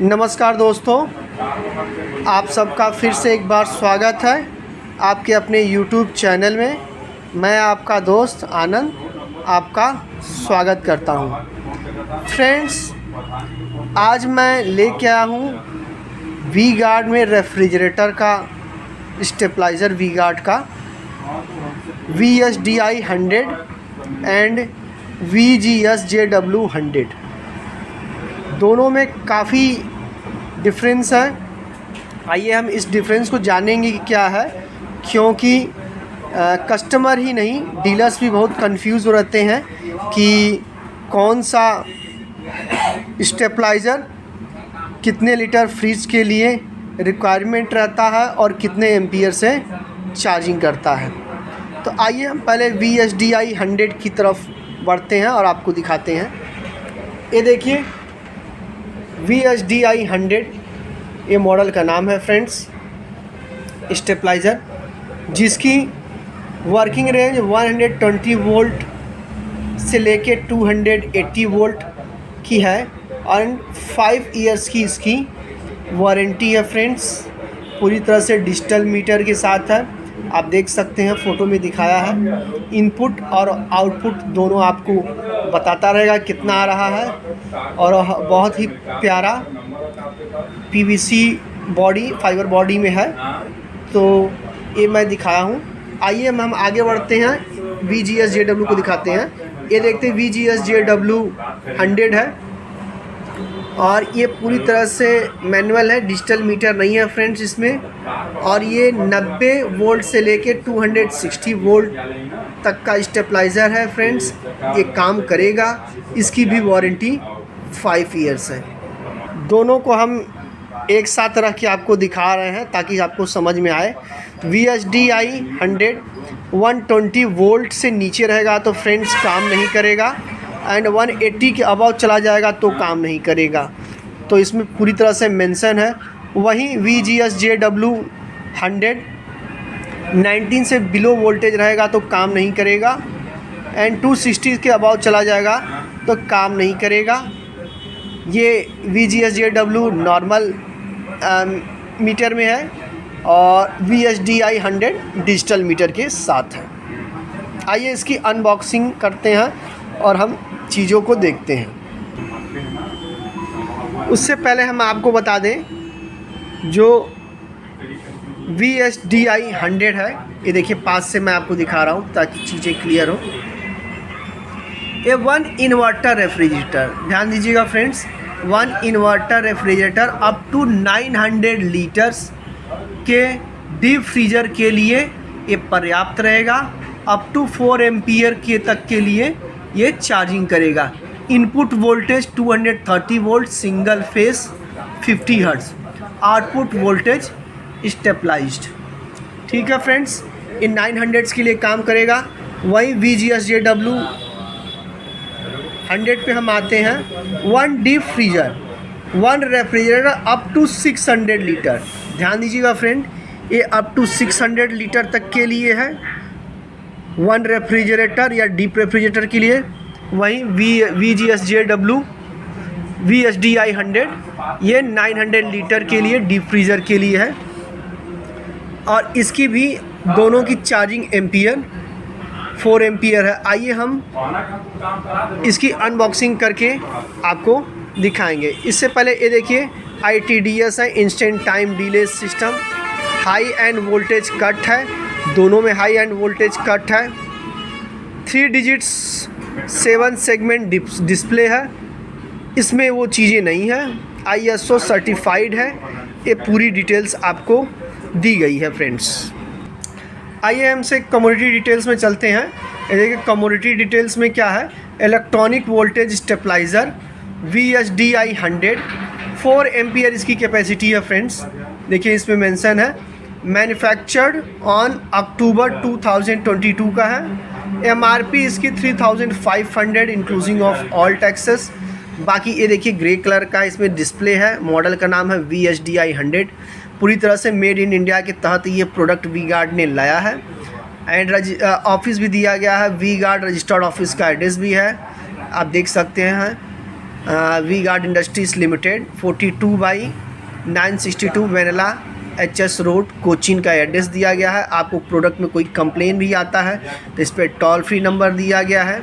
नमस्कार दोस्तों, आप सबका फिर से एक बार स्वागत है आपके अपने YouTube चैनल में। मैं आपका दोस्त आनंद आपका स्वागत करता हूं। फ्रेंड्स, आज मैं लेके आया हूं वी गार्ड में रेफ्रिजरेटर का स्टेबलाइज़र वी गार्ड का VSDI 100 एंड VGSJW 100। दोनों में काफ़ी डिफरेंस है। आइए हम इस डिफरेंस को जानेंगे कि क्या है, क्योंकि कस्टमर ही नहीं डीलर्स भी बहुत कंफ्यूज हो रहते हैं कि कौन सा स्टेबलाइज़र कितने लीटर फ्रिज के लिए रिक्वायरमेंट रहता है और कितने एम्पियर से चार्जिंग करता है। तो आइए हम पहले VSDI 100 की तरफ बढ़ते हैं और आपको दिखाते हैं। ये देखिए VSDI 100 ये मॉडल का नाम है फ्रेंड्स, स्टेबलाइज़र जिसकी वर्किंग रेंज 120 वोल्ट से लेके 280 वोल्ट की है और 5 इयर्स की इसकी वारंटी है फ्रेंड्स। पूरी तरह से डिजिटल मीटर के साथ है। आप देख सकते हैं, फ़ोटो में दिखाया है। इनपुट और आउटपुट दोनों आपको बताता रहेगा कितना आ रहा है और बहुत ही प्यारा PVC बॉडी, फाइबर बॉडी में है। तो ये मैं दिखाया हूँ। आइए हम आगे बढ़ते हैं, VGSJW को दिखाते हैं। ये देखते हैं VGSJW 100 है और ये पूरी तरह से मैनुअल है, डिजिटल मीटर नहीं है फ्रेंड्स इसमें। और ये 90 वोल्ट से लेके 260 वोल्ट तक का स्टेबलाइज़र है फ्रेंड्स। ये काम करेगा। इसकी भी वारंटी 5 इयर्स है। दोनों को हम एक साथ रख के आपको दिखा रहे हैं ताकि आपको समझ में आए। VSDI 100 120 वोल्ट से नीचे रहेगा तो फ्रेंड्स काम नहीं करेगा, एंड 180 के अबाव चला जाएगा तो काम नहीं करेगा। तो इसमें पूरी तरह से मेंशन है। वहीं VGSJW 100 19 से बिलो वोल्टेज रहेगा तो काम नहीं करेगा, एंड 260 के अबाव चला जाएगा तो काम नहीं करेगा। ये VGSJW नॉर्मल मीटर में है और VSDI 100 डिजिटल मीटर के साथ है। आइए इसकी अनबॉक्सिंग करते हैं और हम चीज़ों को देखते हैं। उससे पहले हम आपको बता दें, जो VSDI 100 है, ये देखिए पास से मैं आपको दिखा रहा हूँ ताकि चीज़ें क्लियर हो। ये 1 इन्वर्टर रेफ्रिजरेटर, ध्यान दीजिएगा friends, 1 inverter refrigerator up to 900 litres के डीप फ्रीजर के लिए ये पर्याप्त रहेगा। अप टू 4 एम्पियर के तक के लिए ये चार्जिंग करेगा। Input voltage 230 volt single phase 50 hertz, output voltage stabilised. ठीक है फ्रेंड्स, इन 900 के लिए काम करेगा। वही VGSJW 100 पे हम आते हैं। 1 deep freezer, 1 refrigerator up to 600 litre. ध्यान दीजिएगा फ्रेंड, ये अप टू 600 लीटर तक के लिए है, 1 रेफ्रिजरेटर या डीप रेफ्रिजरेटर के लिए। वहीं VGSJW VSDI 100 ये 900 लीटर के लिए डीप फ्रीज़र के लिए है और इसकी भी दोनों की चार्जिंग एम्पियर 4 एम्पियर है। आइए हम इसकी अनबॉक्सिंग करके आपको दिखाएंगे। इससे पहले ये देखिए ITDS है, instant time delay system. High end voltage cut है, दोनों में हाई एंड वोल्टेज कट है। 3 डिजिट्स 7 सेगमेंट डिस्प्ले है, इसमें वो चीज़ें नहीं है। ISO सर्टिफाइड है। ये पूरी डिटेल्स आपको दी गई है फ्रेंड्स। आइए हमसे कमोडिटी डिटेल्स में चलते हैं। ये देखिए कमोडिटी डिटेल्स में क्या है। Electronic voltage stabiliser VSDI 100 4 ampere इसकी कैपेसिटी है फ्रेंड्स। देखिए इसमें मेंशन है मैन्युफैक्चर्ड ऑन अक्टूबर 2022 का है। MRP इसकी 3500 इंक्लूसिंग ऑफ ऑल टैक्सेस। बाकी ये देखिए ग्रे कलर का इसमें डिस्प्ले है। मॉडल का नाम है VSDI 100। पूरी तरह से मेड इन इंडिया के तहत ये प्रोडक्ट वी गार्ड ने लाया है। एंड ऑफिस भी दिया गया है, वी गार्ड रजिस्टर्ड ऑफिस का एड्रेस भी है, आप देख सकते हैं। V Guard Industries Limited 42/962 Vennala HS road Cochin का एड्रेस दिया गया है। आपको प्रोडक्ट में कोई कंप्लेन भी आता है तो इस पर टोल फ्री नंबर दिया गया है,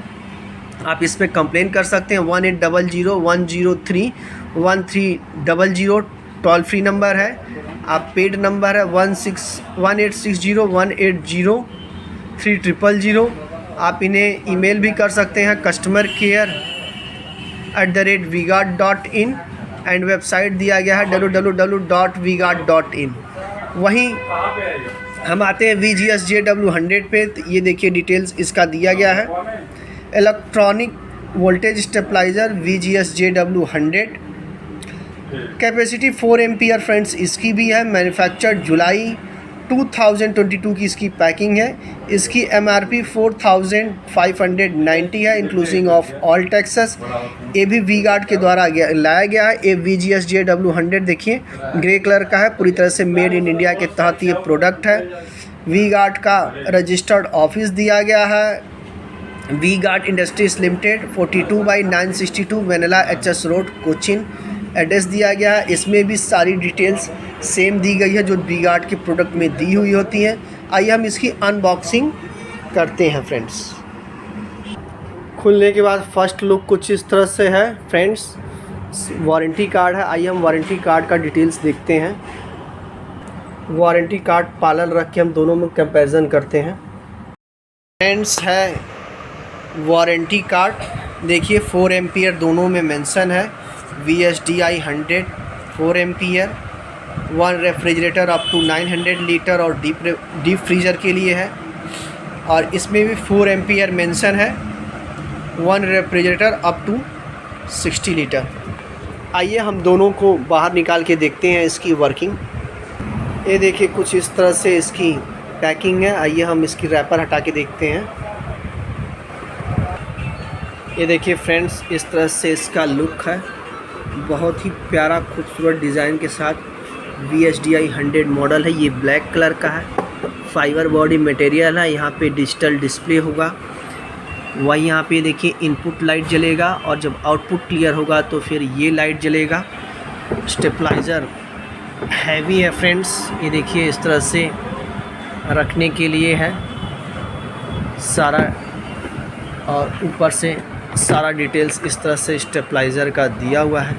आप इस पर कंप्लेन कर सकते हैं। 1800-103-1300 टोल फ्री नंबर है। आप पेड नंबर है 1860-180-300। आप इन्हें ईमेल भी कर सकते हैं customercare@vguard.in एंड वेबसाइट दिया गया है www.vguard.in। वहीं हम आते हैं VGS-JW100 पे, तो ये देखिए डिटेल्स इसका दिया गया है। Electronic voltage stabiliser VGS-JW100, capacity 4 ampere friends इसकी भी है। मैन्युफैक्चर्ड जुलाई 2022 की इसकी पैकिंग है। इसकी MRP 4590 है इंक्लूसिंग ऑफ ऑल टैक्सेस। ये भी वी गार्ड के द्वारा लाया गया है। ये VGS-JW100 देखिए ग्रे कलर का है, पूरी तरह से मेड इन इंडिया के तहत ये प्रोडक्ट है। वी गार्ड का रजिस्टर्ड ऑफिस दिया गया है V Guard Industries Limited 42/962 Vennala HS road Cochin address दिया गया है। इसमें भी सारी डिटेल्स सेम दी गई है जो वी गार्ड के प्रोडक्ट में दी हुई होती हैं। आइए हम इसकी अनबॉक्सिंग करते हैं फ्रेंड्स। खुलने के बाद फर्स्ट लुक कुछ इस तरह से है फ्रेंड्स। वारंटी कार्ड है, आइए हम वारंटी कार्ड का डिटेल्स देखते हैं। वारंटी कार्ड पार्लर रख के हम दोनों में कंपैरिजन करते हैं फ्रेंड्स। है वारंटी कार्ड देखिए 4 एम्पियर दोनों में मेंशन है। VSDI 100 4 ampere, 1 refrigerator up to 900 litre और डीप फ्रीज़र के लिए है। और इसमें भी 4 एम्पियर मेंशन है, 1 रेफ्रिजरेटर अप टू 60 लीटर। आइए हम दोनों को बाहर निकाल के देखते हैं इसकी वर्किंग। ये देखिए कुछ इस तरह से इसकी पैकिंग है। आइए हम इसकी रैपर हटा के देखते हैं। ये देखिए फ्रेंड्स इस तरह से इसका लुक है, बहुत ही प्यारा खूबसूरत डिज़ाइन के साथ VSDI 100 मॉडल है। ये ब्लैक कलर का है, फाइबर बॉडी मटेरियल है। यहाँ पे डिजिटल डिस्प्ले होगा। वही यहाँ पे देखिए इनपुट लाइट जलेगा और जब आउटपुट क्लियर होगा तो फिर ये लाइट जलेगा। स्टेबलाइज़र हैवी है फ्रेंड्स, ये देखिए इस तरह से रखने के लिए है सारा, और ऊपर से सारा डिटेल्स इस तरह से स्टेबलाइज़र का दिया हुआ है।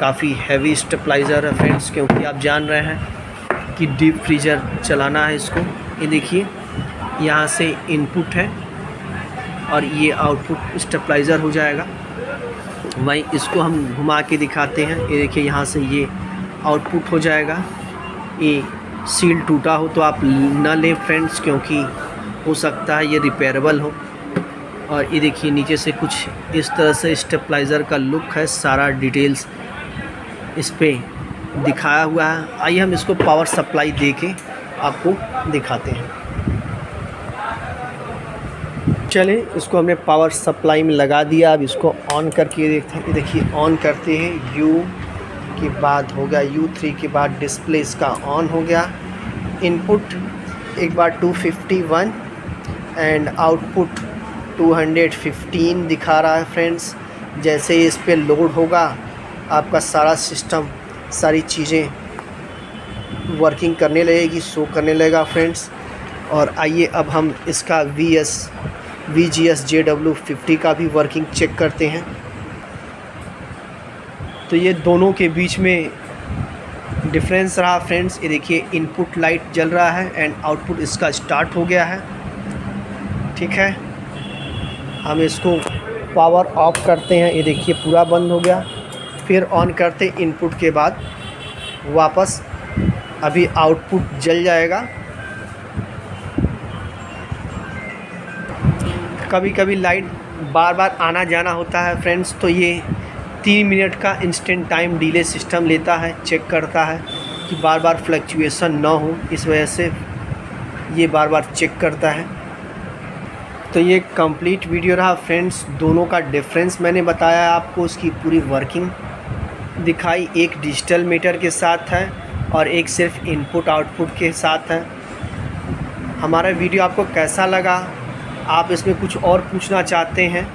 काफ़ी हैवी स्टेबलाइज़र है फ्रेंड्स, क्योंकि आप जान रहे हैं कि डीप फ्रीज़र चलाना है इसको। ये देखिए यहाँ से इनपुट है और ये आउटपुट स्टेबलाइज़र हो जाएगा। वहीं इसको हम घुमा के दिखाते हैं। ये देखिए यहाँ से ये आउटपुट हो जाएगा। ये सील टूटा हो तो आप ना लें फ्रेंड्स, क्योंकि हो सकता है ये रिपेयरेबल हो। और ये देखिए नीचे से कुछ इस तरह से स्टेबलाइज़र का लुक है, सारा डिटेल्स इस पे दिखाया हुआ है। आइए हम इसको पावर सप्लाई दे के आपको दिखाते हैं। चलिए इसको हमने पावर सप्लाई में लगा दिया, अब इसको ऑन करके देखते हैं। ये देखिए ऑन करते हैं, U के बाद हो गया, U3 के बाद डिस्प्ले इसका ऑन हो गया। इनपुट एक बार 251 एंड आउटपुट 215 दिखा रहा है फ्रेंड्स। जैसे ही इस पे लोड होगा आपका सारा सिस्टम, सारी चीज़ें वर्किंग करने लगेगी, शो करने लगेगा फ्रेंड्स। और आइए अब हम इसका VGS-JW50 का भी वर्किंग चेक करते हैं। तो ये दोनों के बीच में डिफरेंस रहा फ्रेंड्स। ये देखिए इनपुट लाइट जल रहा है एंड आउटपुट इसका स्टार्ट हो गया है। ठीक है, हम इसको पावर ऑफ करते हैं। ये देखिए पूरा बंद हो गया, फिर ऑन करते इनपुट के बाद वापस अभी आउटपुट जल जाएगा। कभी कभी लाइट बार बार आना जाना होता है फ्रेंड्स, तो ये 3 मिनट का इंस्टेंट टाइम डिले सिस्टम लेता है, चेक करता है कि बार बार फ्लक्चुएशन ना हो, इस वजह से ये बार बार चेक करता है। तो ये कंप्लीट वीडियो रहा फ्रेंड्स। दोनों का डिफरेंस मैंने बताया आपको, उसकी पूरी वर्किंग दिखाई। एक डिजिटल मीटर के साथ है और एक सिर्फ इनपुट आउटपुट के साथ है। हमारा वीडियो आपको कैसा लगा? आप इसमें कुछ और पूछना चाहते हैं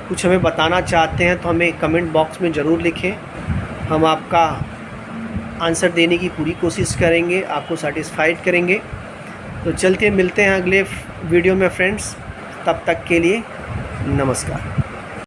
कुछ हमें बताना चाहते हैं तो हमें कमेंट बॉक्स में ज़रूर लिखें। हम आपका आंसर देने की पूरी कोशिश करेंगे, आपको सेटिस्फाइड करेंगे। तो चलते मिलते हैं अगले वीडियो में फ्रेंड्स, तब तक के लिए नमस्कार।